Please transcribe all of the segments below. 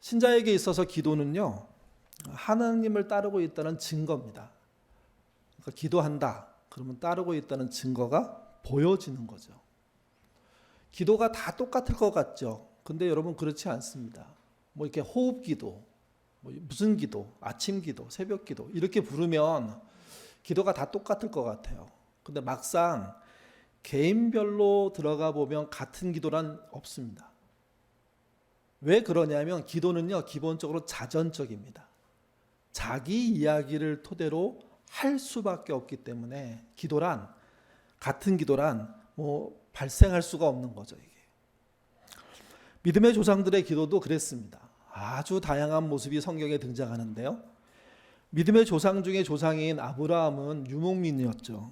신자에게 있어서 기도는요, 하나님을 따르고 있다는 증거입니다. 그러니까 기도한다 그러면 따르고 있다는 증거가 보여지는 거죠. 기도가 다 똑같을 것 같죠. 근데 여러분 그렇지 않습니다. 뭐 이렇게 호흡 기도, 뭐 무슨 기도, 아침 기도, 새벽 기도 이렇게 부르면 기도가 다 똑같을 것 같아요. 근데 막상 개인별로 들어가 보면 같은 기도란 없습니다. 왜 그러냐면 기도는요, 기본적으로 자전적입니다. 자기 이야기를 토대로 할 수밖에 없기 때문에 같은 기도란 뭐 발생할 수가 없는 거죠. 이게 믿음의 조상들의 기도도 그랬습니다. 아주 다양한 모습이 성경에 등장하는데요. 믿음의 조상 중에 조상인 아브라함은 유목민이었죠.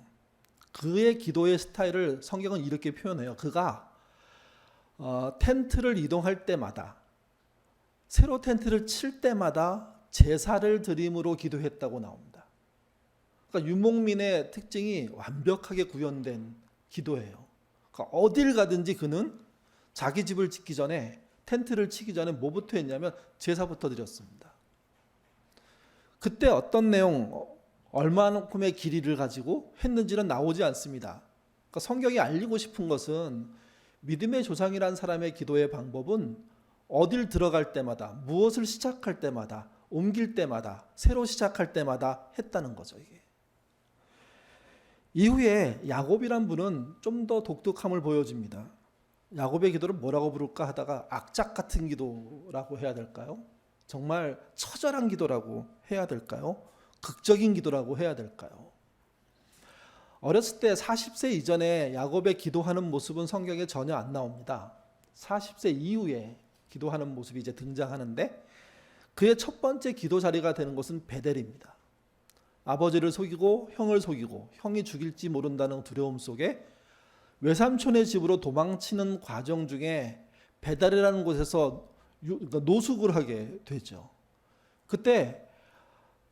그의 기도의 스타일을 성경은 이렇게 표현해요. 그가 텐트를 이동할 때마다, 새로 텐트를 칠 때마다 제사를 드림으로 기도했다고 나옵니다. 그러니까 유목민의 특징이 완벽하게 구현된 기도예요. 그러니까 어딜 가든지 그는 자기 집을 짓기 전에, 텐트를 치기 전에 뭐부터 했냐면 제사부터 드렸습니다. 그때 어떤 내용, 얼마만큼의 길이를 가지고 했는지는 나오지 않습니다. 그러니까 성경이 알리고 싶은 것은 믿음의 조상이란 사람의 기도의 방법은 어딜 들어갈 때마다, 무엇을 시작할 때마다, 옮길 때마다, 새로 시작할 때마다 했다는 거죠. 이게. 이후에 야곱이란 분은 좀 더 독특함을 보여줍니다. 야곱의 기도를 뭐라고 부를까 하다가 악작 같은 기도라고 해야 될까요? 정말 처절한 기도라고 해야 될까요? 극적인 기도라고 해야 될까요? 어렸을 때 40세 이전에 야곱의 기도하는 모습은 성경에 전혀 안 나옵니다. 40세 이후에 기도하는 모습이 이제 등장하는데 그의 첫 번째 기도 자리가 되는 것은 베델입니다. 아버지를 속이고 형을 속이고 형이 죽일지 모른다는 두려움 속에 외삼촌의 집으로 도망치는 과정 중에 베델이라는 곳에서 노숙을 하게 되죠. 그때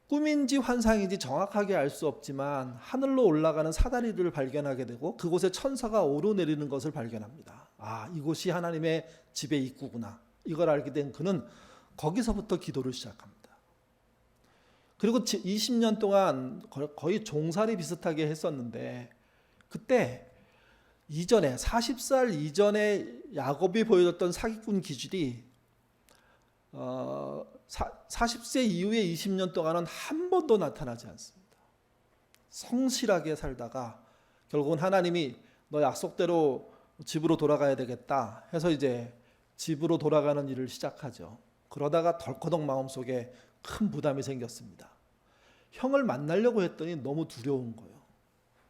꿈인지 환상인지 정확하게 알 수 없지만 하늘로 올라가는 사다리를 발견하게 되고 그곳에 천사가 오르내리는 것을 발견합니다. 아, 이곳이 하나님의 집의 입구구나. 이걸 알게 된 그는 거기서부터 기도를 시작합니다. 그리고 20년 동안 거의 종살이 비슷하게 했었는데 그때 이전에 40살 이전에 야곱이 보여줬던 사기꾼 기질이 40세 이후에 20년 동안은 한 번도 나타나지 않습니다. 성실하게 살다가 결국은 하나님이 너 약속대로 집으로 돌아가야 되겠다 해서 이제 집으로 돌아가는 일을 시작하죠. 그러다가 덜커덕 마음속에 큰 부담이 생겼습니다. 형을 만나려고 했더니 너무 두려운 거예요.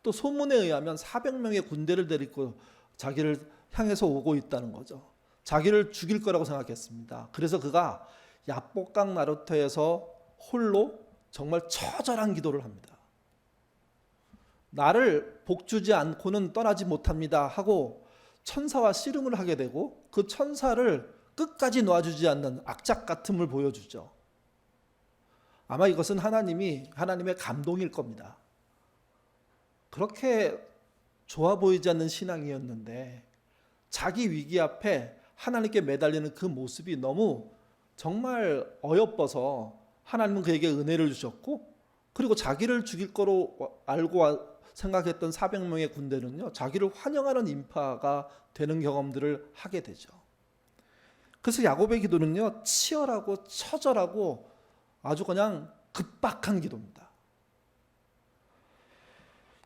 또 소문에 의하면 400명의 군대를 데리고 자기를 향해서 오고 있다는 거죠. 자기를 죽일 거라고 생각했습니다. 그래서 그가 야복강 나루터에서 홀로 정말 처절한 기도를 합니다. 나를 복주지 않고는 떠나지 못합니다 하고 천사와 씨름을 하게 되고 그 천사를 끝까지 놔주지 않는 악작 같음을 보여주죠. 아마 이것은 하나님의 감동일 겁니다. 그렇게 좋아 보이지 않는 신앙이었는데 자기 위기 앞에 하나님께 매달리는 그 모습이 너무 정말 어여뻐서 하나님은 그에게 은혜를 주셨고 그리고 자기를 죽일 거로 알고 생각했던 400명의 군대는요, 자기를 환영하는 인파가 되는 경험들을 하게 되죠. 그래서 야곱의 기도는요, 치열하고 처절하고 아주 그냥 급박한 기도입니다.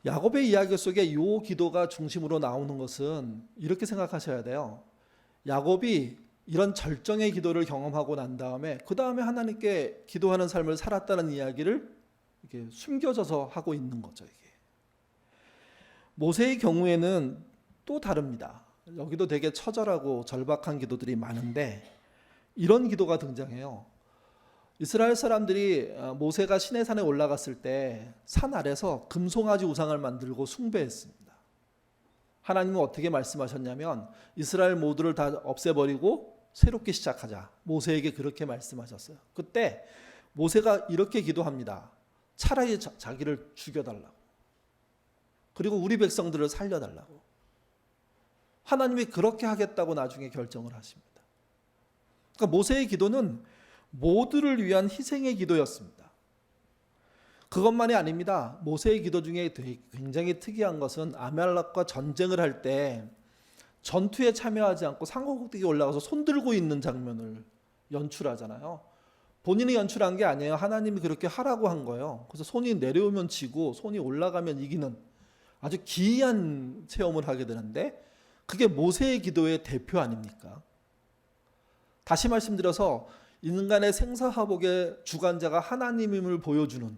야곱의 이야기 속에 이 기도가 중심으로 나오는 것은 이렇게 생각하셔야 돼요. 야곱이 이런 절정의 기도를 경험하고 난 다음에 그 다음에 하나님께 기도하는 삶을 살았다는 이야기를 이렇게 숨겨져서 하고 있는 거죠. 이게. 모세의 경우에는 또 다릅니다. 여기도 되게 처절하고 절박한 기도들이 많은데 이런 기도가 등장해요. 이스라엘 사람들이 모세가 시내산에 올라갔을 때 산 아래서 금송아지 우상을 만들고 숭배했습니다. 하나님은 어떻게 말씀하셨냐면 이스라엘 모두를 다 없애버리고 새롭게 시작하자. 모세에게 그렇게 말씀하셨어요. 그때 모세가 이렇게 기도합니다. 차라리 자기를 죽여달라고. 그리고 우리 백성들을 살려달라고. 하나님이 그렇게 하겠다고 나중에 결정을 하십니다. 그러니까 모세의 기도는 모두를 위한 희생의 기도였습니다. 그것만이 아닙니다. 모세의 기도 중에 굉장히 특이한 것은 아말렉과 전쟁을 할 때 전투에 참여하지 않고 상고국대기에 올라가서 손 들고 있는 장면을 연출하잖아요. 본인이 연출한 게 아니에요. 하나님이 그렇게 하라고 한 거예요. 그래서 손이 내려오면 지고 손이 올라가면 이기는 아주 기이한 체험을 하게 되는데 그게 모세의 기도의 대표 아닙니까? 다시 말씀드려서 인간의 생사화복의 주관자가 하나님임을 보여주는,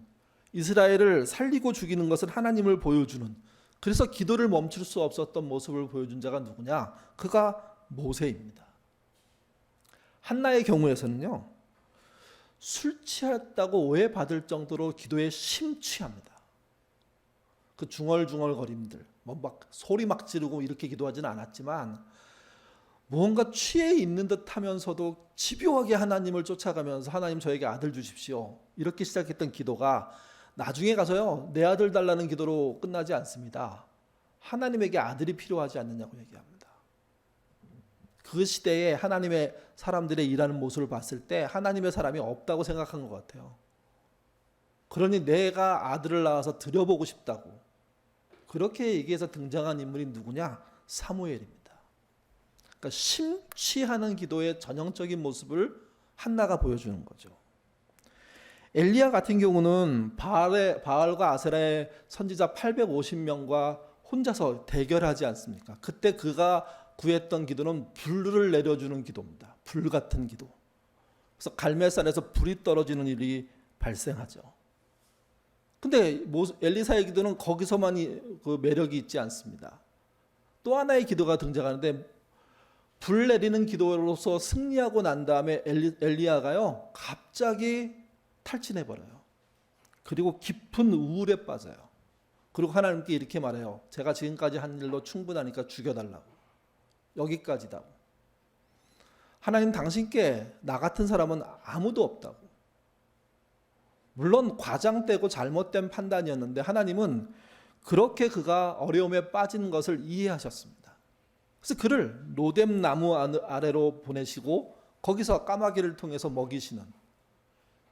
이스라엘을 살리고 죽이는 것은 하나님을 보여주는, 그래서 기도를 멈출 수 없었던 모습을 보여준 자가 누구냐? 그가 모세입니다. 한나의 경우에서는요, 술 취했다고 오해받을 정도로 기도에 심취합니다. 그 중얼중얼거림들, 막 소리 막 지르고 이렇게 기도하지는 않았지만 무언가 취해 있는 듯 하면서도 집요하게 하나님을 쫓아가면서 하나님 저에게 아들 주십시오. 이렇게 시작했던 기도가 나중에 가서요, 내 아들 달라는 기도로 끝나지 않습니다. 하나님에게 아들이 필요하지 않느냐고 얘기합니다. 그 시대에 하나님의 사람들의 일하는 모습을 봤을 때 하나님의 사람이 없다고 생각한 것 같아요. 그러니 내가 아들을 낳아서 드려보고 싶다고 그렇게 얘기해서 등장한 인물이 누구냐? 사무엘입니다. 그러니까 심취하는 기도의 전형적인 모습을 한나가 보여주는 거죠. 엘리야 같은 경우는 바알과 아세라의 선지자 850명과 혼자서 대결하지 않습니까? 그때 그가 구했던 기도는 불을 내려주는 기도입니다. 불 같은 기도. 그래서 갈멜산에서 불이 떨어지는 일이 발생하죠. 근데 엘리사의 기도는 거기서만 그 매력이 있지 않습니다. 또 하나의 기도가 등장하는데 불 내리는 기도로서 승리하고 난 다음에 엘리야가요 갑자기 탈진해버려요. 그리고 깊은 우울에 빠져요. 그리고 하나님께 이렇게 말해요. 제가 지금까지 한 일로 충분하니까 죽여달라고. 여기까지다고. 하나님 당신께 나 같은 사람은 아무도 없다고. 물론 과장되고 잘못된 판단이었는데 하나님은 그렇게 그가 어려움에 빠진 것을 이해하셨습니다. 그래서 그를 로뎀 나무 아래로 보내시고 거기서 까마귀를 통해서 먹이시는,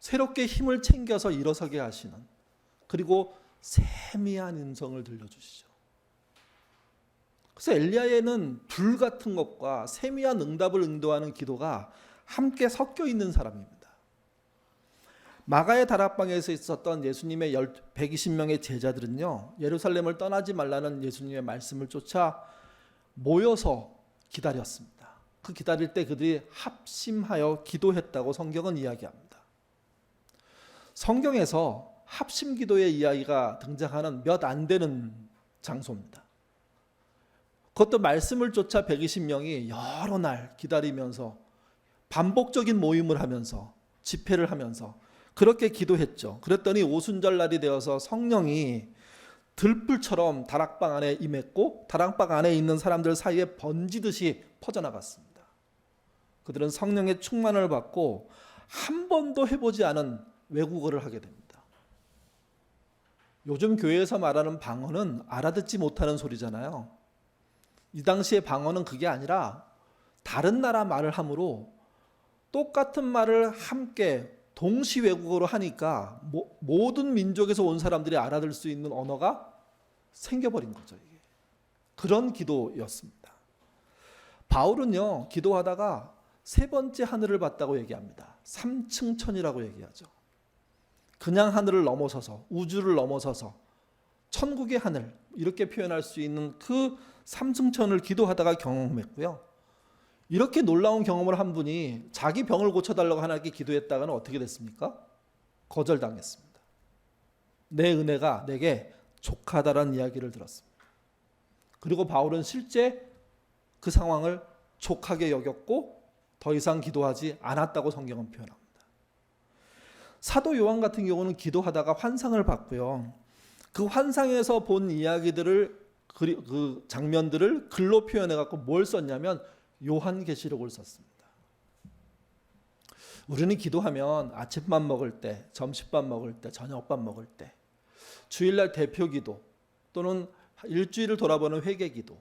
새롭게 힘을 챙겨서 일어서게 하시는, 그리고 세미한 음성을 들려주시죠. 그래서 엘리야에는 불 같은 것과 세미한 응답을 인도하는 기도가 함께 섞여 있는 사람입니다. 마가의 다락방에서 있었던 예수님의 120명의 제자들은요, 예루살렘을 떠나지 말라는 예수님의 말씀을 쫓아 모여서 기다렸습니다. 그 기다릴 때 그들이 합심하여 기도했다고 성경은 이야기합니다. 성경에서 합심 기도의 이야기가 등장하는 몇 안 되는 장소입니다. 그것도 말씀을 쫓아 120명이 여러 날 기다리면서 반복적인 모임을 하면서 집회를 하면서 그렇게 기도했죠. 그랬더니 오순절 날이 되어서 성령이 들불처럼 다락방 안에 임했고 다락방 안에 있는 사람들 사이에 번지듯이 퍼져나갔습니다. 그들은 성령의 충만을 받고 한 번도 해보지 않은 외국어를 하게 됩니다. 요즘 교회에서 말하는 방언은 알아듣지 못하는 소리잖아요. 이 당시의 방언은 그게 아니라 다른 나라 말을 함으로 똑같은 말을 함께 동시 외국어로 하니까 모든 민족에서 온 사람들이 알아들 수 있는 언어가 생겨버린 거죠. 이게. 그런 기도였습니다. 바울은요, 기도하다가 세 번째 하늘을 봤다고 얘기합니다. 3층 천이라고 얘기하죠. 그냥 하늘을 넘어서서, 우주를 넘어서서 천국의 하늘, 이렇게 표현할 수 있는 그 3층 천을 기도하다가 경험했고요. 이렇게 놀라운 경험을 한 분이 자기 병을 고쳐달라고 하나님께 기도했다가는 어떻게 됐습니까? 거절당했습니다. 내 은혜가 내게 족하다라는 이야기를 들었습니다. 그리고 바울은 실제 그 상황을 족하게 여겼고 더 이상 기도하지 않았다고 성경은 표현합니다. 사도 요한 같은 경우는 기도하다가 환상을 봤고요. 그 환상에서 본 이야기들을, 그 장면들을 글로 표현해갖고 뭘 썼냐면 요한계시록을 썼습니다. 우리는 기도하면 아침밥 먹을 때, 점심밥 먹을 때, 저녁밥 먹을 때, 주일날 대표기도 또는 일주일을 돌아보는 회개기도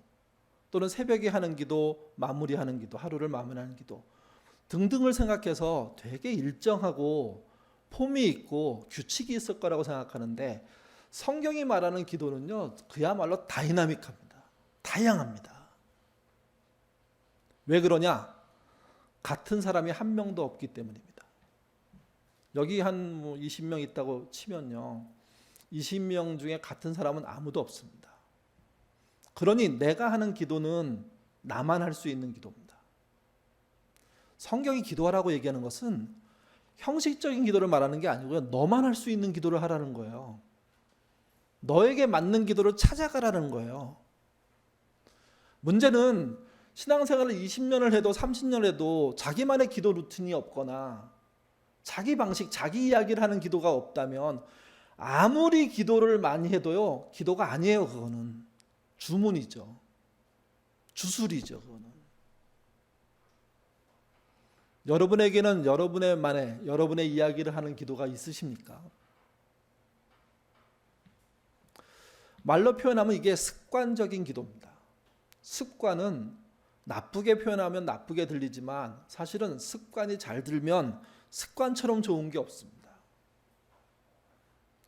또는 새벽에 하는 기도, 마무리하는 기도, 하루를 마무리하는 기도, 등등을 생각해서 되게 일정하고 폼이 있고 규칙이 있을 거라고 생각하는데 성경이 말하는 기도는요, 그야말로 다이나믹합니다. 다양합니다. 왜 그러냐? 같은 사람이 한 명도 없기 때문입니다. 여기 한 20명 있다고 치면요, 20명 중에 같은 사람은 아무도 없습니다. 그러니 내가 하는 기도는 나만 할 수 있는 기도입니다. 성경이 기도하라고 얘기하는 것은 형식적인 기도를 말하는 게 아니고요, 너만 할 수 있는 기도를 하라는 거예요. 너에게 맞는 기도를 찾아가라는 거예요. 문제는 신앙생활을 20년을 해도 30년을 해도 자기만의 기도 루틴이 없거나 자기 방식, 자기 이야기를 하는 기도가 없다면 아무리 기도를 많이 해도요, 기도가 아니에요. 그거는 주문이죠. 주술이죠. 그거는. 여러분에게는 여러분의 이야기를 하는 기도가 있으십니까? 말로 표현하면 이게 습관적인 기도입니다. 습관은 나쁘게 표현하면 나쁘게 들리지만 사실은 습관이 잘 들면 습관처럼 좋은 게 없습니다.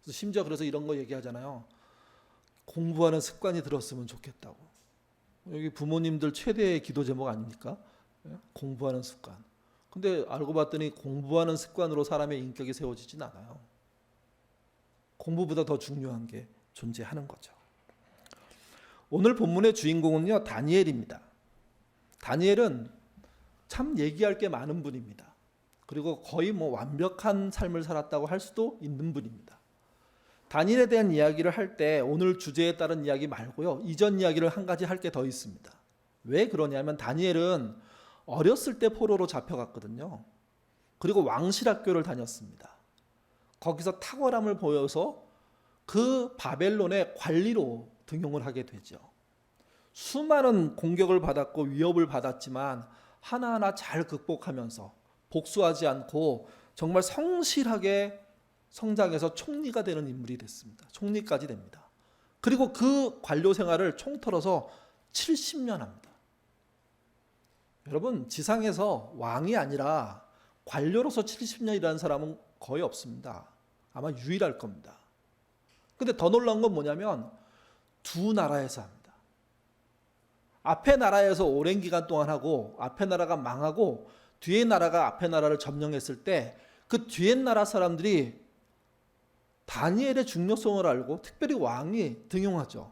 심지어 그래서 이런 거 얘기하잖아요. 공부하는 습관이 들었으면 좋겠다고. 여기 부모님들 최대의 기도 제목 아닙니까? 공부하는 습관. 근데 알고 봤더니 공부하는 습관으로 사람의 인격이 세워지진 않아요. 공부보다 더 중요한 게 존재하는 거죠. 오늘 본문의 주인공은요, 다니엘입니다. 다니엘은 참 얘기할 게 많은 분입니다. 그리고 거의 완벽한 삶을 살았다고 할 수도 있는 분입니다. 다니엘에 대한 이야기를 할 때 오늘 주제에 따른 이야기 말고요, 이전 이야기를 한 가지 할 게 더 있습니다. 왜 그러냐면 다니엘은 어렸을 때 포로로 잡혀갔거든요. 그리고 왕실학교를 다녔습니다. 거기서 탁월함을 보여서 그 바벨론의 관리로 등용을 하게 되죠. 수많은 공격을 받았고 위협을 받았지만 하나하나 잘 극복하면서 복수하지 않고 정말 성실하게 성장해서 총리가 되는 인물이 됐습니다. 총리까지 됩니다. 그리고 그 관료 생활을 총털어서 70년 합니다. 여러분, 지상에서 왕이 아니라 관료로서 70년 일하는 사람은 거의 없습니다. 아마 유일할 겁니다. 근데 더 놀라운 건 뭐냐면 두 나라에서 합니다. 앞에 나라에서 오랜 기간 동안 하고 앞에 나라가 망하고 뒤에 나라가 앞에 나라를 점령했을 때 그 뒤에 나라 사람들이 다니엘의 중요성을 알고 특별히 왕이 등용하죠.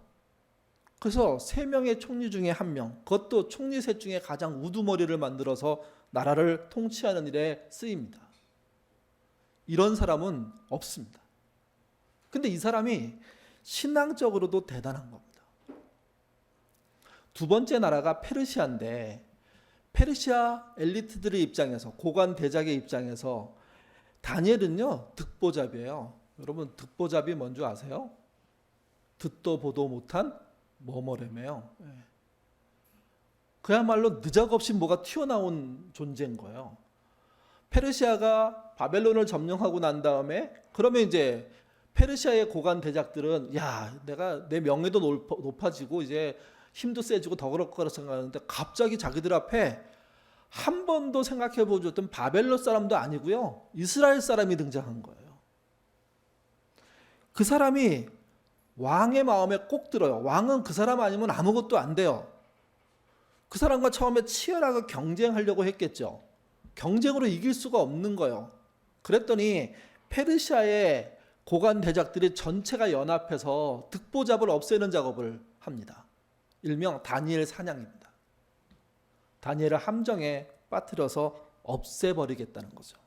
그래서 3명의 총리 중에 1명, 그것도 총리 셋 중에 가장 우두머리를 만들어서 나라를 통치하는 일에 쓰입니다. 이런 사람은 없습니다. 근데 이 사람이 신앙적으로도 대단한 겁니다. 두 번째 나라가 페르시아인데 페르시아 엘리트들의 입장에서, 고관 대작의 입장에서 다니엘은요, 득보잡이에요. 여러분, 득보잡이 뭔지 아세요? 듣도 보도 못한 뭐뭐래매요. 그야말로 느닷없이 뭐가 튀어나온 존재인 거예요. 페르시아가 바벨론을 점령하고 난 다음에 그러면 이제 페르시아의 고관 대작들은 내가 내 명예도 높아지고 이제 힘도 세지고 더 그럴 거라 생각하는데 갑자기 자기들 앞에 한 번도 생각해 보셨던 바벨론 사람도 아니고요, 이스라엘 사람이 등장한 거예요. 그 사람이 왕의 마음에 꼭 들어요. 왕은 그 사람 아니면 아무것도 안 돼요. 그 사람과 처음에 치열하게 경쟁하려고 했겠죠. 경쟁으로 이길 수가 없는 거예요. 그랬더니 페르시아의 고관 대작들이 전체가 연합해서 득보잡을 없애는 작업을 합니다. 일명 다니엘 사냥입니다. 다니엘을 함정에 빠뜨려서 없애버리겠다는 거죠.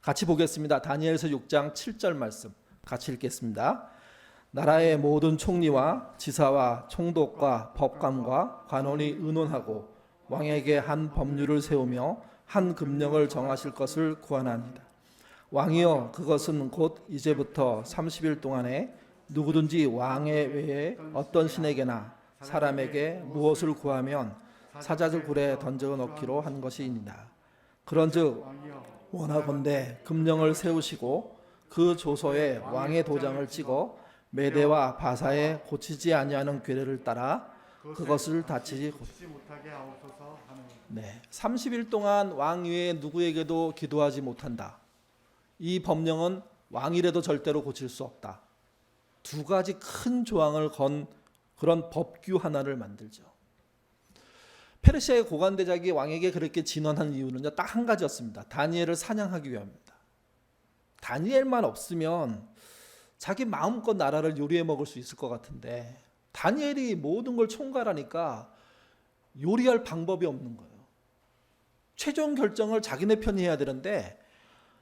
같이 보겠습니다. 다니엘서 6장 7절 말씀 같이 읽겠습니다. 나라의 모든 총리와 지사와 총독과 법관과 관원이 의논하고 왕에게 한 법률을 세우며 한 금령을 정하실 것을 구하나이다. 왕이여, 그것은 곧 이제부터 30일 동안에 누구든지 왕의 외에 어떤 신에게나 사람에게 무엇을 구하면 사자들 굴에 던져 넣기로 한 것이니라. 그런즉 원하건대 금령을 세우시고 그 조서에 왕의 도장을 찍어 메대와 바사에 고치지 아니하는 규례를 따라 그것을 다치지 못하게 하옵소서 하는. 네, 30일 동안 왕 외에 누구에게도 기도하지 못한다. 이 법령은 왕이라도 절대로 고칠 수 없다. 두 가지 큰 조항을 건 그런 법규 하나를 만들죠. 페르시아의 고관대작이 왕에게 그렇게 진언한 이유는요, 딱 한 가지였습니다. 다니엘을 사냥하기 위함입니다. 다니엘만 없으면 자기 마음껏 나라를 요리해 먹을 수 있을 것 같은데 다니엘이 모든 걸 총괄하니까 요리할 방법이 없는 거예요. 최종 결정을 자기네 편이 해야 되는데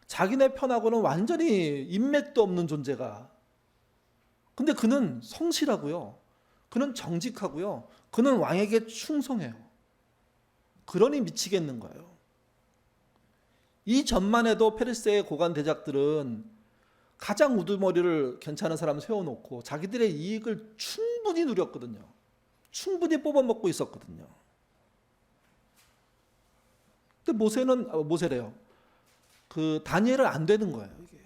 자기네 편하고는 완전히 인맥도 없는 존재가. 근데 그는 성실하고요. 그는 정직하고요. 그는 왕에게 충성해요. 그러니 미치겠는 거예요. 이 전만 해도 페르시아의 고관 대작들은 가장 우두머리를 괜찮은 사람 세워놓고 자기들의 이익을 충분히 누렸거든요. 충분히 뽑아먹고 있었거든요. 근데 모세래요. 그 다니엘은 안 되는 거예요. 이게.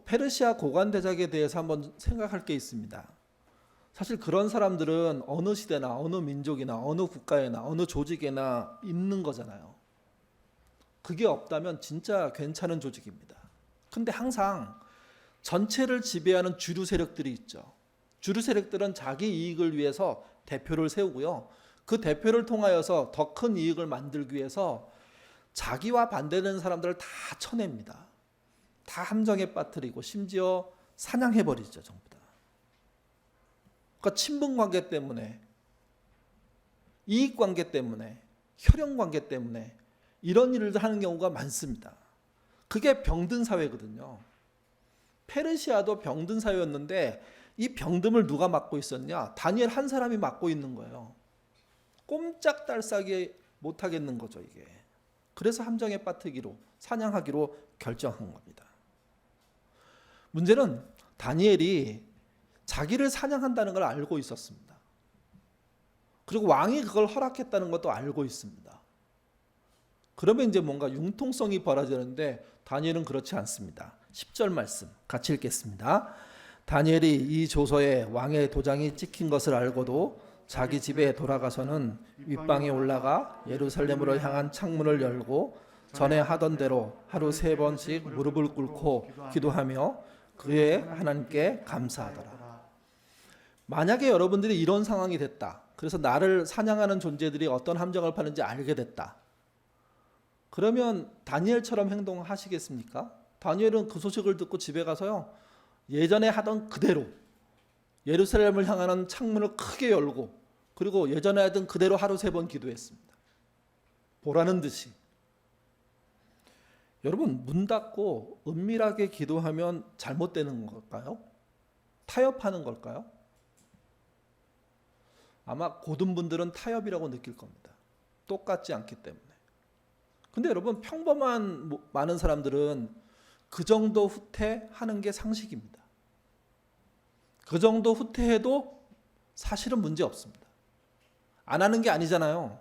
페르시아 고관 대작에 대해서 한번 생각할 게 있습니다. 사실 그런 사람들은 어느 시대나 어느 민족이나 어느 국가에나 어느 조직에나 있는 거잖아요. 그게 없다면 진짜 괜찮은 조직입니다. 근데 항상 전체를 지배하는 주류 세력들이 있죠. 주류 세력들은 자기 이익을 위해서 대표를 세우고요. 그 대표를 통하여서 더 큰 이익을 만들기 위해서 자기와 반대되는 사람들을 다 쳐냅니다. 다 함정에 빠뜨리고 심지어 사냥해버리죠. 전부 다. 그러니까 친분관계 때문에, 이익관계 때문에, 혈연관계 때문에 이런 일을 하는 경우가 많습니다. 그게 병든 사회거든요. 페르시아도 병든 사회였는데 이 병듦을 누가 맡고 있었냐? 다니엘 한 사람이 맡고 있는 거예요. 꼼짝달싹이 못하겠는 거죠, 이게. 그래서 함정에 빠뜨기로, 사냥하기로 결정한 겁니다. 문제는 다니엘이 자기를 사냥한다는 걸 알고 있었습니다. 그리고 왕이 그걸 허락했다는 것도 알고 있습니다. 그러면 이제 뭔가 융통성이 벌어지는데 다니엘은 그렇지 않습니다. 10절 말씀 같이 읽겠습니다. 다니엘이 이 조서에 왕의 도장이 찍힌 것을 알고도 자기 집에 돌아가서는 윗방에 올라가 예루살렘으로 향한 창문을 열고 전에 하던 대로 하루 3번씩 무릎을 꿇고 기도하며 그의 하나님께 감사하더라. 만약에 여러분들이 이런 상황이 됐다. 그래서 나를 사냥하는 존재들이 어떤 함정을 파는지 알게 됐다. 그러면 다니엘처럼 행동하시겠습니까? 다니엘은 그 소식을 듣고 집에 가서요. 예전에 하던 그대로 예루살렘을 향하는 창문을 크게 열고 그리고 예전에 하던 그대로 하루 3번 기도했습니다. 보라는 듯이. 여러분 문 닫고 은밀하게 기도하면 잘못되는 걸까요? 타협하는 걸까요? 아마 고든 분들은 타협이라고 느낄 겁니다. 똑같지 않기 때문에. 근데 여러분 평범한 많은 사람들은 그 정도 후퇴하는 게 상식입니다. 그 정도 후퇴해도 사실은 문제 없습니다. 안 하는 게 아니잖아요.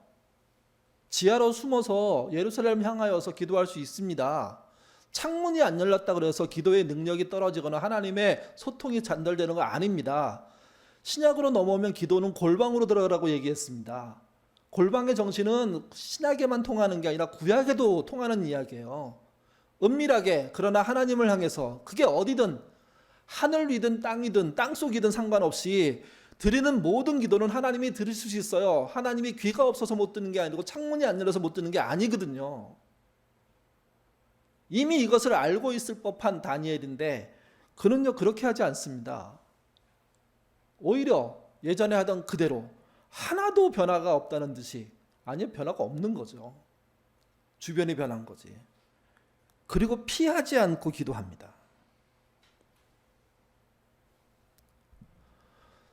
지하로 숨어서 예루살렘 향하여서 기도할 수 있습니다. 창문이 안 열렸다 그래서 기도의 능력이 떨어지거나 하나님의 소통이 잔덜되는 거 아닙니다. 신약으로 넘어오면 기도는 골방으로 들어가라고 얘기했습니다. 골방의 정신은 신약에만 통하는 게 아니라 구약에도 통하는 이야기예요. 은밀하게 그러나 하나님을 향해서 그게 어디든 하늘 위든 땅이든 땅속이든 상관없이 드리는 모든 기도는 하나님이 들으실 수 있어요. 하나님이 귀가 없어서 못 듣는 게 아니고 창문이 안 열려서 못 듣는 게 아니거든요. 이미 이것을 알고 있을 법한 다니엘인데 그는요 그렇게 하지 않습니다. 오히려 예전에 하던 그대로 하나도 변화가 없다는 듯이 아니 변화가 없는 거죠. 주변이 변한 거지. 그리고 피하지 않고 기도합니다.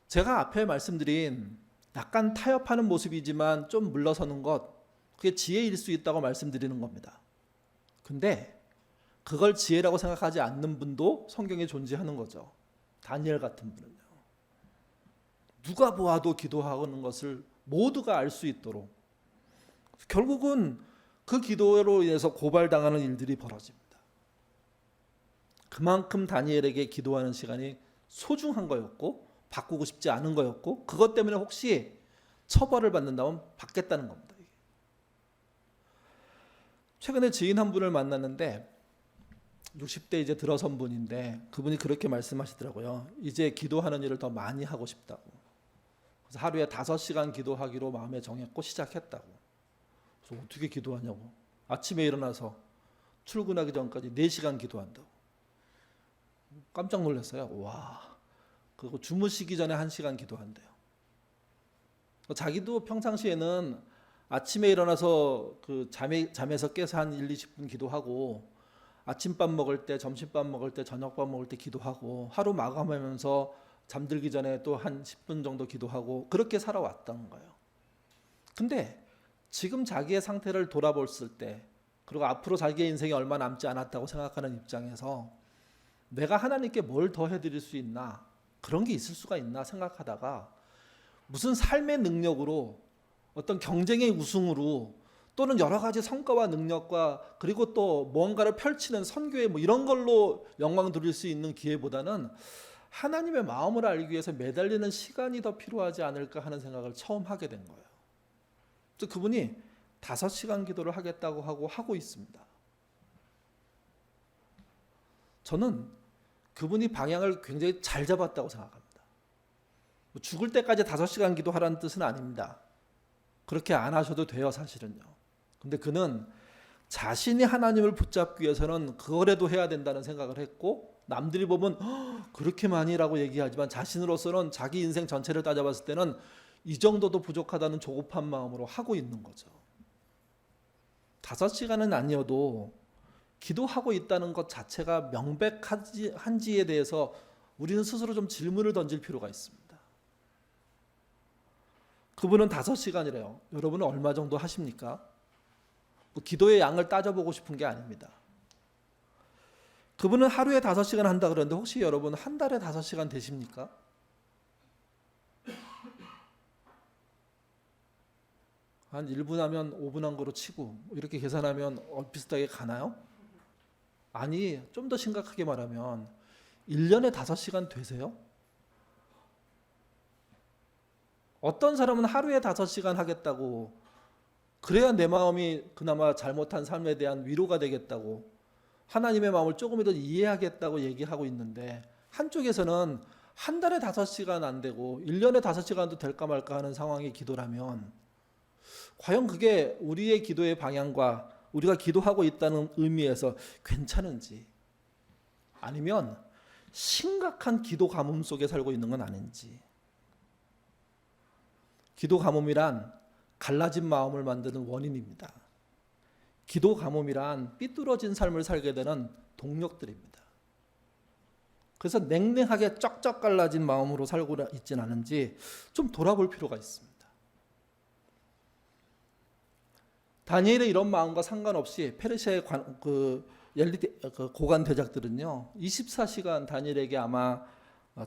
제가 앞에 말씀드린 약간 타협하는 모습이지만 좀 물러서는 것 그게 지혜일 수 있다고 말씀드리는 겁니다. 근데 그걸 지혜라고 생각하지 않는 분도 성경에 존재하는 거죠. 다니엘 같은 분은요. 누가 보아도 기도하는 것을 모두가 알 수 있도록 결국은 그 기도로 인해서 고발당하는 일들이 벌어집니다. 그만큼 다니엘에게 기도하는 시간이 소중한 거였고 바꾸고 싶지 않은 거였고 그것 때문에 혹시 처벌을 받는다면 받겠다는 겁니다. 최근에 지인 한 분을 만났는데 60대 이제 들어선 분인데 그분이 그렇게 말씀하시더라고요. 이제 기도하는 일을 더 많이 하고 싶다고. 그래서 하루에 5시간 기도하기로 마음에 정했고 시작했다고. 그래서 어떻게 기도하냐고. 아침에 일어나서 출근하기 전까지 4시간 기도한다고. 깜짝 놀랐어요. 와. 그리고 주무시기 전에 1시간 기도한대요. 자기도 평상시에는 아침에 일어나서 그 잠에서 깨서 한 1, 20분 기도하고 아침밥 먹을 때, 점심밥 먹을 때, 저녁밥 먹을 때 기도하고 하루 마감하면서 잠들기 전에 또 한 10분 정도 기도하고 그렇게 살아왔던 거예요. 근데 지금 자기의 상태를 돌아봤을 때 그리고 앞으로 자기의 인생이 얼마 남지 않았다고 생각하는 입장에서 내가 하나님께 뭘 더 해드릴 수 있나 그런 게 있을 수가 있나 생각하다가 무슨 삶의 능력으로 어떤 경쟁의 우승으로 또는 여러 가지 성과와 능력과 그리고 또 뭔가를 펼치는 선교회 뭐 이런 걸로 영광 누릴 수 있는 기회보다는 하나님의 마음을 알기 위해서 매달리는 시간이 더 필요하지 않을까 하는 생각을 처음 하게 된 거예요. 그래서 그분이 5시간 기도를 하겠다고 하고 있습니다. 저는 그분이 방향을 굉장히 잘 잡았다고 생각합니다. 죽을 때까지 5시간 기도하라는 뜻은 아닙니다. 그렇게 안 하셔도 돼요, 사실은요. 근데 그는 자신이 하나님을 붙잡기 위해서는 그거라도 해야 된다는 생각을 했고 남들이 보면 그렇게 많이라고 얘기하지만 자신으로서는 자기 인생 전체를 따져봤을 때는 이 정도도 부족하다는 조급한 마음으로 하고 있는 거죠. 5시간은 아니어도 기도하고 있다는 것 자체가 명백한지에 대해서 우리는 스스로 좀 질문을 던질 필요가 있습니다. 그분은 5시간이래요. 여러분은 얼마 정도 하십니까? 뭐 기도의 양을 따져보고 싶은 게 아닙니다. 그분은 하루에 5시간 한다 그러는데 혹시 여러분 한 달에 5시간 되십니까? 한 1분 하면 5분 한 거로 치고 이렇게 계산하면 비슷하게 가나요? 아니, 좀 더 심각하게 말하면 1년에 5시간 되세요? 어떤 사람은 하루에 5시간 하겠다고 그래야 내 마음이 그나마 잘못한 삶에 대한 위로가 되겠다고 하나님의 마음을 조금이라도 이해하겠다고 얘기하고 있는데 한쪽에서는 한 달에 5시간 안 되고 1년에 5시간도 될까 말까 하는 상황의 기도라면 과연 그게 우리의 기도의 방향과 우리가 기도하고 있다는 의미에서 괜찮은지 아니면 심각한 기도 가뭄 속에 살고 있는 건 아닌지. 기도 가뭄이란 갈라진 마음을 만드는 원인입니다. 기도 가뭄이란 삐뚤어진 삶을 살게 되는 동력들입니다. 그래서 냉랭하게 쩍쩍 갈라진 마음으로 살고 있진 않은지 좀 돌아볼 필요가 있습니다. 다니엘의 이런 마음과 상관없이 페르시아의 고관 대작들은요 24시간 다니엘에게 아마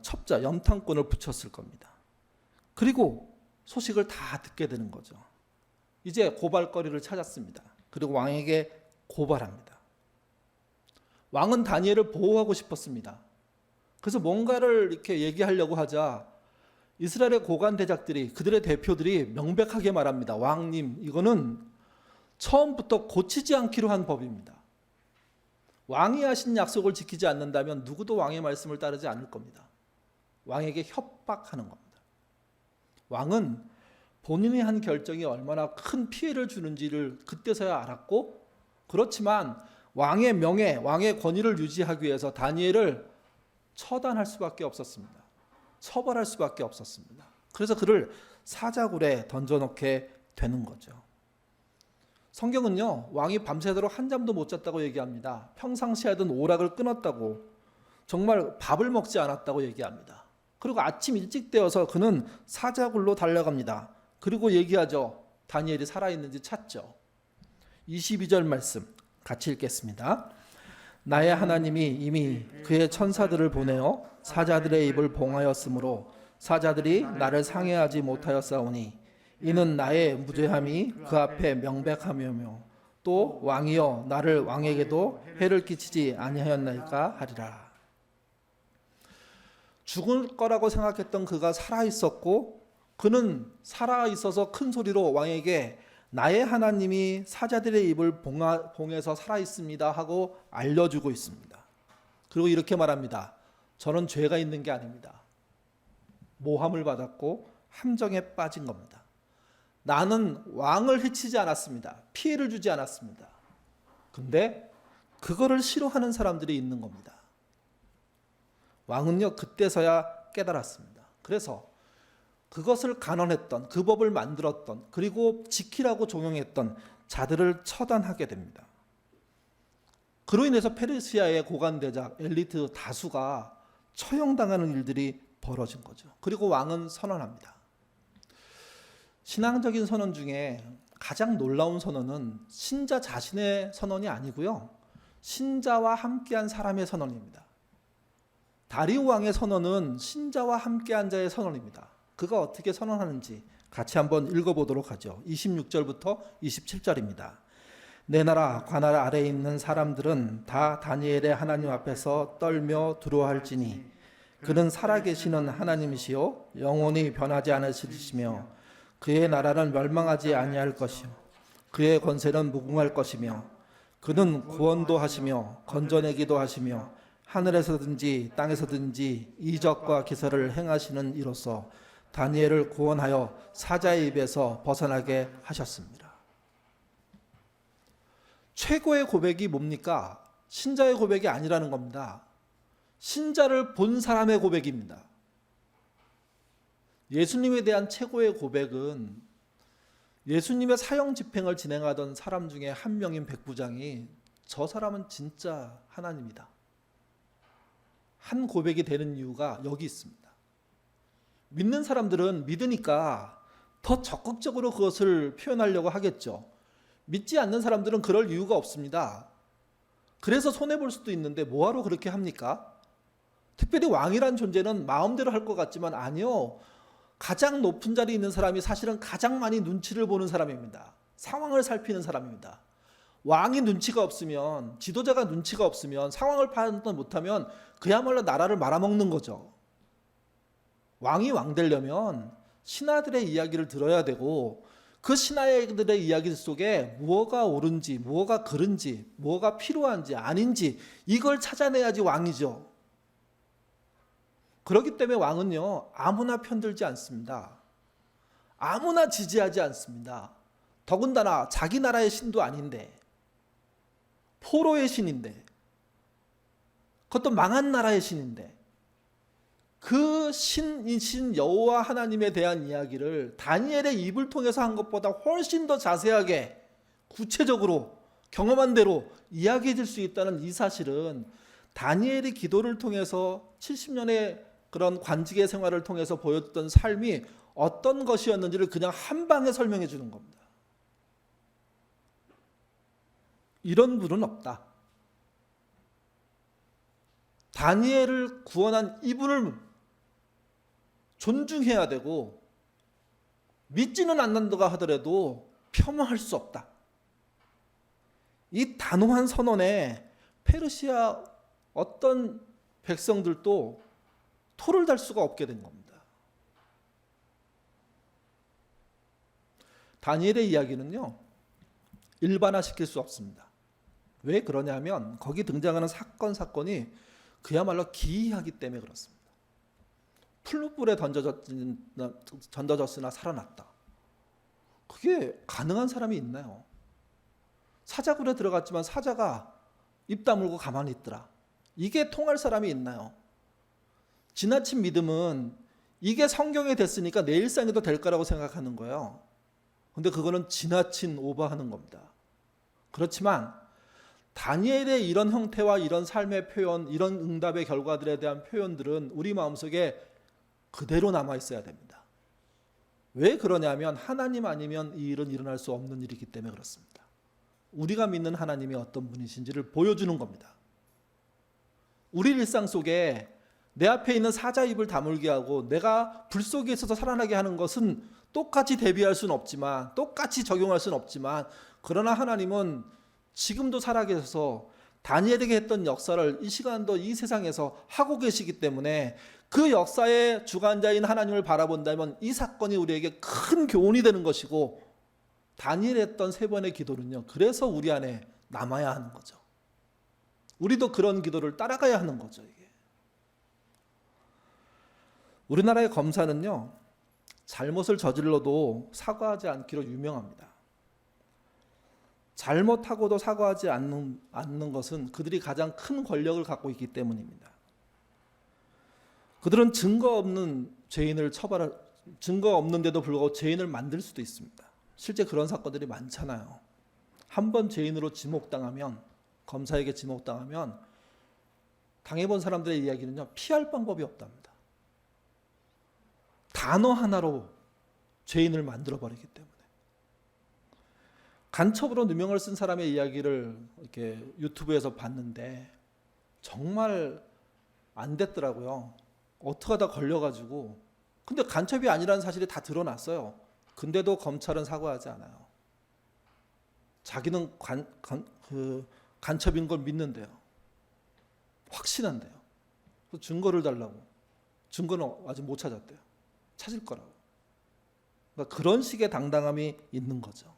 첩자 연탄꾼을 붙였을 겁니다. 그리고 소식을 다 듣게 되는 거죠. 이제 고발거리를 찾았습니다. 그리고 왕에게 고발합니다. 왕은 다니엘을 보호하고 싶었습니다. 그래서 뭔가를 이렇게 얘기하려고 하자 이스라엘의 고관 대작들이 그들의 대표들이 명백하게 말합니다. 왕님, 이거는 처음부터 고치지 않기로 한 법입니다. 왕이 하신 약속을 지키지 않는다면 누구도 왕의 말씀을 따르지 않을 겁니다. 왕에게 협박하는 겁니다. 왕은 본인이 한 결정이 얼마나 큰 피해를 주는지를 그때서야 알았고 그렇지만 왕의 명예, 왕의 권위를 유지하기 위해서 다니엘을 처단할 수밖에 없었습니다. 처벌할 수밖에 없었습니다. 그래서 그를 사자굴에 던져놓게 되는 거죠. 성경은요 왕이 밤새도록 한잠도 못 잤다고 얘기합니다. 평상시에 하던 오락을 끊었다고 정말 밥을 먹지 않았다고 얘기합니다. 그리고 아침 일찍 되어서 그는 사자굴로 달려갑니다. 그리고 얘기하죠. 다니엘이 살아있는지 찾죠. 22절 말씀 같이 읽겠습니다. 나의 하나님이 이미 그의 천사들을 보내어 사자들의 입을 봉하였으므로 사자들이 나를 상해하지 못하였사오니 이는 나의 무죄함이 그 앞에 명백하며며 또 왕이여 나를 왕에게도 해를 끼치지 아니하였나이까 하리라. 죽을 거라고 생각했던 그가 살아 있었고, 그는 살아 있어서 큰 소리로 왕에게 나의 하나님이 사자들의 입을 봉해서 살아 있습니다 하고 알려주고 있습니다. 그리고 이렇게 말합니다. 저는 죄가 있는 게 아닙니다. 모함을 받았고 함정에 빠진 겁니다. 나는 왕을 해치지 않았습니다. 피해를 주지 않았습니다. 근데 그거를 싫어하는 사람들이 있는 겁니다. 왕은요, 그때서야 깨달았습니다. 그래서 그것을 간언했던, 그 법을 만들었던, 그리고 지키라고 종용했던 자들을 처단하게 됩니다. 그로 인해서 페르시아의 고관대작, 엘리트 다수가 처형당하는 일들이 벌어진 거죠. 그리고 왕은 선언합니다. 신앙적인 선언 중에 가장 놀라운 선언은 신자 자신의 선언이 아니고요, 신자와 함께한 사람의 선언입니다. 다리오 왕의 선언은 신자와 함께한 자의 선언입니다. 그가 어떻게 선언하는지 같이 한번 읽어보도록 하죠. 26절부터 27절입니다. 내 나라 관할 아래에 있는 사람들은 다 다니엘의 하나님 앞에서 떨며 두려워할지니 그는 살아계시는 하나님이시요 영원히 변하지 않으시며 그의 나라는 멸망하지 아니할 것이요 그의 권세는 무궁할 것이며 그는 구원도 하시며 건져내기도 하시며 하늘에서든지 땅에서든지 이적과 기사를 행하시는 이로써 다니엘을 구원하여 사자의 입에서 벗어나게 하셨습니다. 최고의 고백이 뭡니까? 신자의 고백이 아니라는 겁니다. 신자를 본 사람의 고백입니다. 예수님에 대한 최고의 고백은 예수님의 사형 집행을 진행하던 사람 중에 한 명인 백부장이 저 사람은 진짜 하나님이다 한 고백이 되는 이유가 여기 있습니다. 믿는 사람들은 믿으니까 더 적극적으로 그것을 표현하려고 하겠죠. 믿지 않는 사람들은 그럴 이유가 없습니다. 그래서 손해볼 수도 있는데 뭐하러 그렇게 합니까? 특별히 왕이란 존재는 마음대로 할 것 같지만 아니요. 가장 높은 자리에 있는 사람이 사실은 가장 많이 눈치를 보는 사람입니다. 상황을 살피는 사람입니다. 왕이 눈치가 없으면, 지도자가 눈치가 없으면, 상황을 판단 못하면 그야말로 나라를 말아먹는 거죠. 왕이 왕 되려면 신하들의 이야기를 들어야 되고 그 신하들의 이야기 속에 무엇가 옳은지, 무엇가 그른지, 무엇가 필요한지 아닌지 이걸 찾아내야지 왕이죠. 그렇기 때문에 왕은요, 아무나 편들지 않습니다. 아무나 지지하지 않습니다. 더군다나 자기 나라의 신도 아닌데, 포로의 신인데, 그것도 망한 나라의 신인데, 그 신이신 여호와 하나님에 대한 이야기를 다니엘의 입을 통해서 한 것보다 훨씬 더 자세하게 구체적으로 경험한 대로 이야기해 줄 수 있다는 이 사실은 다니엘이 기도를 통해서 70년의 그런 관직의 생활을 통해서 보였던 삶이 어떤 것이었는지를 그냥 한 방에 설명해 주는 겁니다. 이런 분은 없다. 다니엘을 구원한 이분을 존중해야 되고 믿지는 않는다고 하더라도 폄하할 수 없다. 이 단호한 선언에 페르시아 어떤 백성들도 토를 달 수가 없게 된 겁니다. 다니엘의 이야기는요, 일반화시킬 수 없습니다. 왜 그러냐면 거기 등장하는 사건이 그야말로 기이하기 때문에 그렇습니다. 풀무불에 던져졌으나 살아났다. 그게 가능한 사람이 있나요? 사자굴에 들어갔지만 사자가 입 다물고 가만히 있더라. 이게 통할 사람이 있나요? 지나친 믿음은 이게 성경에 됐으니까 내 일상에도 될 거라고 생각하는 거예요. 근데 그거는 지나친 오버하는 겁니다. 그렇지만 다니엘의 이런 형태와 이런 삶의 표현, 이런 응답의 결과들에 대한 표현들은 우리 마음속에 그대로 남아 있어야 됩니다. 왜 그러냐면 하나님 아니면 이 일은 일어날 수 없는 일이기 때문에 그렇습니다. 우리가 믿는 하나님이 어떤 분이신지를 보여주는 겁니다. 우리 일상 속에 내 앞에 있는 사자 입을 다물게 하고 내가 불 속에 있어서 살아나게 하는 것은 똑같이 대비할 수는 없지만, 똑같이 적용할 수는 없지만, 그러나 하나님은 지금도 살아계셔서 다니엘에게 했던 역사를 이 시간도 이 세상에서 하고 계시기 때문에 그 역사의 주관자인 하나님을 바라본다면 이 사건이 우리에게 큰 교훈이 되는 것이고, 다니엘이 했던 3번의 기도는요, 그래서 우리 안에 남아야 하는 거죠. 우리도 그런 기도를 따라가야 하는 거죠. 이게 우리나라의 검사는요, 잘못을 저질러도 사과하지 않기로 유명합니다. 잘못하고도 사과하지 않는 것은 그들이 가장 큰 권력을 갖고 있기 때문입니다. 그들은 증거 없는데도 불구하고 죄인을 만들 수도 있습니다. 실제 그런 사건들이 많잖아요. 한 번 죄인으로 지목당하면, 검사에게 지목당하면 당해본 사람들의 이야기는요, 피할 방법이 없답니다. 단어 하나로 죄인을 만들어버리기 때문에. 간첩으로 누명을 쓴 사람의 이야기를 이렇게 유튜브에서 봤는데 정말 안 됐더라고요. 어떻게 하다 걸려가지고. 근데 간첩이 아니라는 사실이 다 드러났어요. 근데도 검찰은 사과하지 않아요. 자기는 간첩인 걸 믿는데요. 확신한대요. 그래서 증거를 달라고. 증거는 아직 못 찾았대요. 찾을 거라고. 그러니까 그런 식의 당당함이 있는 거죠.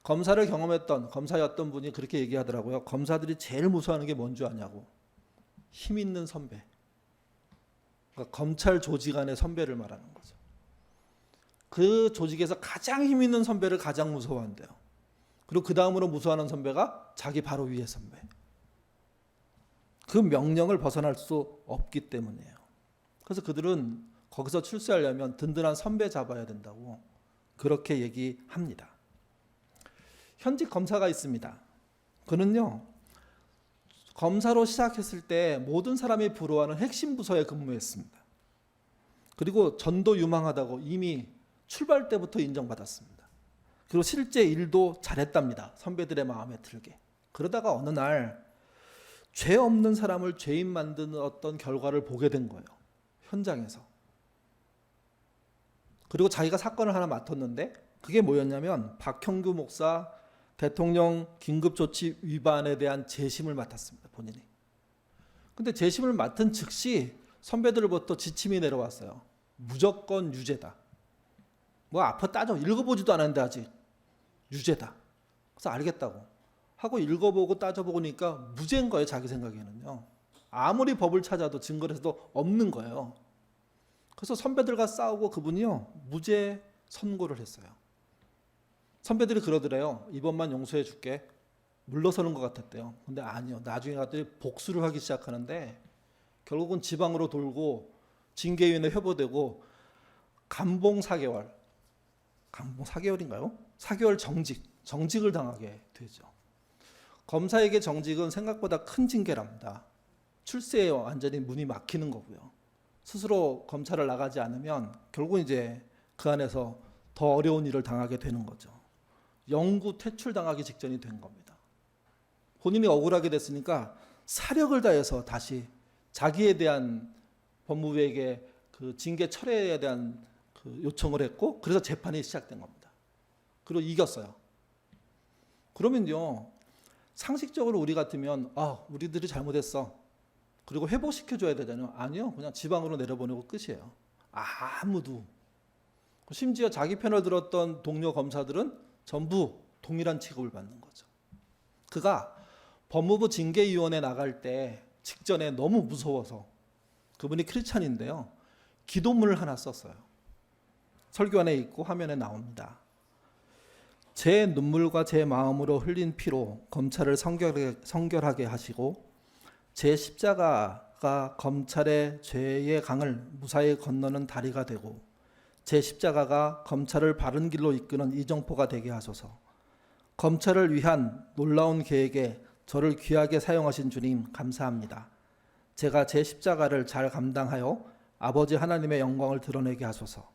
검사였던 분이 그렇게 얘기하더라고요. 검사들이 제일 무서워하는 게 뭔 줄 아냐고. 힘 있는 선배. 그러니까 검찰 조직 안의 선배를 말하는 거죠. 그 조직에서 가장 힘 있는 선배를 가장 무서워한대요. 그리고 그 다음으로 무서워하는 선배가 자기 바로 위의 선배. 그 명령을 벗어날 수 없기 때문이에요. 그래서 그들은 거기서 출세하려면 든든한 선배 잡아야 된다고 그렇게 얘기합니다. 현직 검사가 있습니다. 그는요, 검사로 시작했을 때 모든 사람이 부러워하는 핵심 부서에 근무했습니다. 그리고 전도 유망하다고 이미 출발 때부터 인정받았습니다. 그리고 실제 일도 잘했답니다. 선배들의 마음에 들게. 그러다가 어느 날 죄 없는 사람을 죄인 만드는 어떤 결과를 보게 된 거예요. 현장에서. 그리고 자기가 사건을 하나 맡았는데 그게 뭐였냐면 박형규 목사 대통령 긴급조치 위반에 대한 재심을 맡았습니다. 본인이. 근데 재심을 맡은 즉시 선배들로부터 지침이 내려왔어요. 무조건 유죄다. 뭐 앞에 따져 읽어보지도 않았는데 아직 유죄다. 그래서 알겠다고 하고 읽어보고 따져보니까 무죄인 거예요. 자기 생각에는요. 아무리 법을 찾아도 증거를 해도 없는 거예요. 그래서 선배들과 싸우고 그분이요, 무죄 선고를 했어요. 선배들이 그러더래요. 이번만 용서해 줄게. 물러서는 것 같았대요. 근데 아니요. 나중에 갔더니 복수를 하기 시작하는데 결국은 지방으로 돌고 징계위원회 회부되고 감봉 4개월. 감봉 4개월인가요? 4개월 정직을 당하게 되죠. 검사에게 정직은 생각보다 큰 징계랍니다. 출세에 완전히 문이 막히는 거고요. 스스로 검찰을 나가지 않으면 결국 이제 그 안에서 더 어려운 일을 당하게 되는 거죠. 영구 퇴출당하기 직전이 된 겁니다. 본인이 억울하게 됐으니까 사력을 다해서 다시 자기에 대한 법무부에게 그 징계 철회에 대한 그 요청을 했고, 그래서 재판이 시작된 겁니다. 그리고 이겼어요. 그러면요, 상식적으로 우리 같으면 우리들이 잘못했어. 그리고 회복시켜줘야 되잖아요. 아니요. 그냥 지방으로 내려보내고 끝이에요. 아무도. 심지어 자기 편을 들었던 동료 검사들은 전부 동일한 취급을 받는 거죠. 그가 법무부 징계위원회 나갈 때 직전에 너무 무서워서, 그분이 크리스찬인데요, 기도문을 하나 썼어요. 설교 안에 있고 화면에 나옵니다. 제 눈물과 제 마음으로 흘린 피로 검찰을 성결하게 하시고 제 십자가가 검찰의 죄의 강을 무사히 건너는 다리가 되고 제 십자가가 검찰을 바른 길로 이끄는 이정포가 되게 하소서. 검찰을 위한 놀라운 계획에 저를 귀하게 사용하신 주님 감사합니다. 제가 제 십자가를 잘 감당하여 아버지 하나님의 영광을 드러내게 하소서.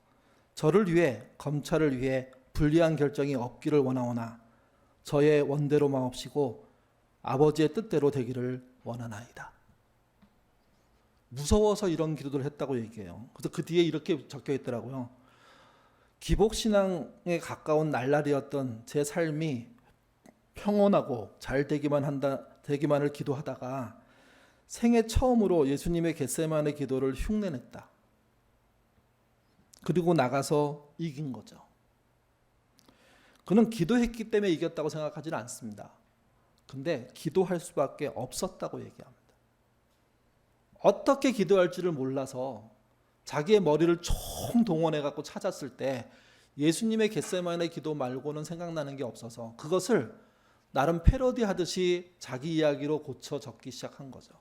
저를 위해 검찰을 위해 불리한 결정이 없기를 원하오나 저의 원대로 마옵시고 아버지의 뜻대로 되기를 원하나이다. 무서워서 이런 기도를 했다고 얘기해요. 그래서 그 뒤에 이렇게 적혀 있더라고요. 기복신앙에 가까운 날라리였던 제 삶이 평온하고 잘 되기만 되기만을 기도하다가 생애 처음으로 예수님의 겟세마네 기도를 흉내냈다. 그리고 나가서 이긴 거죠. 그는 기도했기 때문에 이겼다고 생각하지는 않습니다. 근데 기도할 수밖에 없었다고 얘기합니다. 어떻게 기도할지를 몰라서 자기의 머리를 총동원해 갖고 찾았을 때 예수님의 겟세마네 기도 말고는 생각나는 게 없어서 그것을 나름 패러디 하듯이 자기 이야기로 고쳐 적기 시작한 거죠.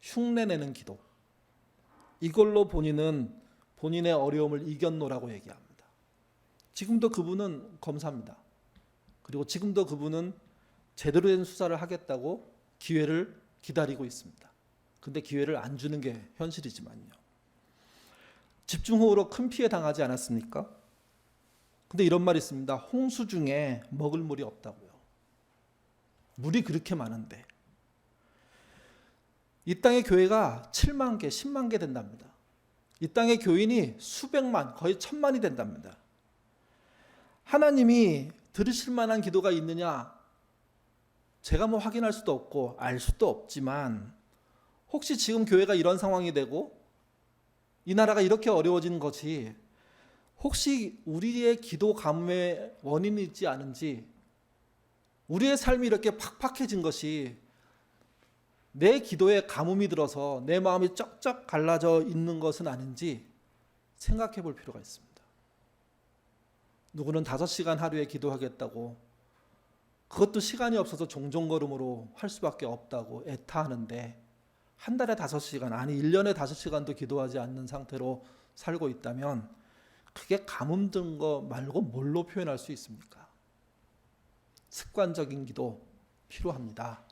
흉내내는 기도. 이걸로 본인은 본인의 어려움을 이겼노라고 얘기합니다. 지금도 그분은 검사입니다. 그리고 지금도 그분은 제대로 된 수사를 하겠다고 기회를 기다리고 있습니다. 근데 기회를 안 주는 게 현실이지만요. 집중호우로 큰 피해 당하지 않았습니까? 근데 이런 말이 있습니다. 홍수 중에 먹을 물이 없다고요. 물이 그렇게 많은데. 이 땅의 교회가 7만 개, 10만 개 된답니다. 이 땅의 교인이 수백만, 거의 1000만이 된답니다. 하나님이 들으실 만한 기도가 있느냐? 제가 뭐 확인할 수도 없고 알 수도 없지만 혹시 지금 교회가 이런 상황이 되고 이 나라가 이렇게 어려워진 것이 혹시 우리의 기도 가뭄의 원인이 있지 않은지, 우리의 삶이 이렇게 팍팍해진 것이 내 기도에 가뭄이 들어서 내 마음이 쩍쩍 갈라져 있는 것은 아닌지 생각해 볼 필요가 있습니다. 누구는 5시간 하루에 기도하겠다고, 그것도 시간이 없어서 종종걸음으로 할 수밖에 없다고 애타하는데 한 달에 5시간, 아니 1년에 5시간도 기도하지 않는 상태로 살고 있다면 그게 가뭄 든 거 말고 뭘로 표현할 수 있습니까? 습관적인 기도 필요합니다.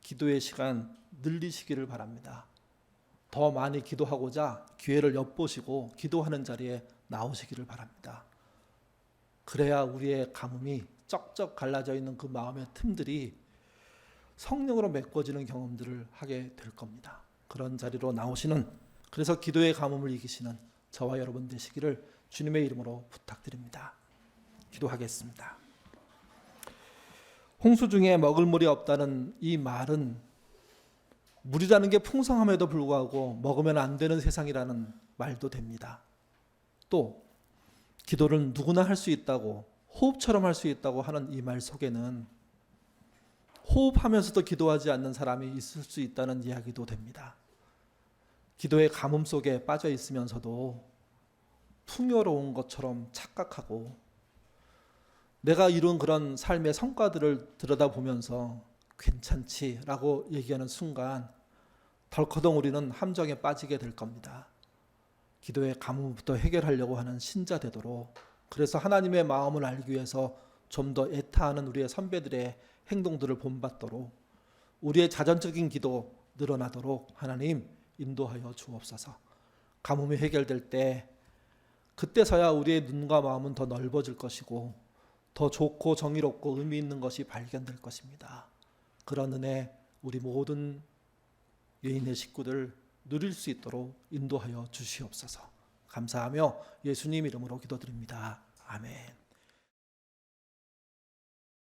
기도의 시간 늘리시기를 바랍니다. 더 많이 기도하고자 기회를 엿보시고 기도하는 자리에 나오시기를 바랍니다. 그래야 우리의 가뭄이 쩍쩍 갈라져 있는 그 마음의 틈들이 성령으로 메꿔지는 경험들을 하게 될 겁니다. 그런 자리로 나오시는, 그래서 기도의 가뭄을 이기시는 저와 여러분 되시기를 주님의 이름으로 부탁드립니다. 기도하겠습니다. 홍수 중에 먹을 물이 없다는 이 말은 물이라는 게 풍성함에도 불구하고 먹으면 안 되는 세상이라는 말도 됩니다. 또 기도를 누구나 할 수 있다고, 호흡처럼 할 수 있다고 하는 이 말 속에는 호흡하면서도 기도하지 않는 사람이 있을 수 있다는 이야기도 됩니다. 기도의 가뭄 속에 빠져 있으면서도 풍요로운 것처럼 착각하고 내가 이룬 그런 삶의 성과들을 들여다보면서 괜찮지라고 얘기하는 순간 덜커덩 우리는 함정에 빠지게 될 겁니다. 기도의 가뭄부터 해결하려고 하는 신자 되도록, 그래서 하나님의 마음을 알기 위해서 좀 더 애타하는 우리의 선배들의 행동들을 본받도록, 우리의 자전적인 기도 늘어나도록 하나님 인도하여 주옵소서. 가뭄이 해결될 때 그때서야 우리의 눈과 마음은 더 넓어질 것이고 더 좋고 정의롭고 의미 있는 것이 발견될 것입니다. 그런 은혜 우리 모든 예인의 식구들 누릴 수 있도록 인도하여 주시옵소서. 감사하며 예수님 이름으로 기도드립니다. 아멘.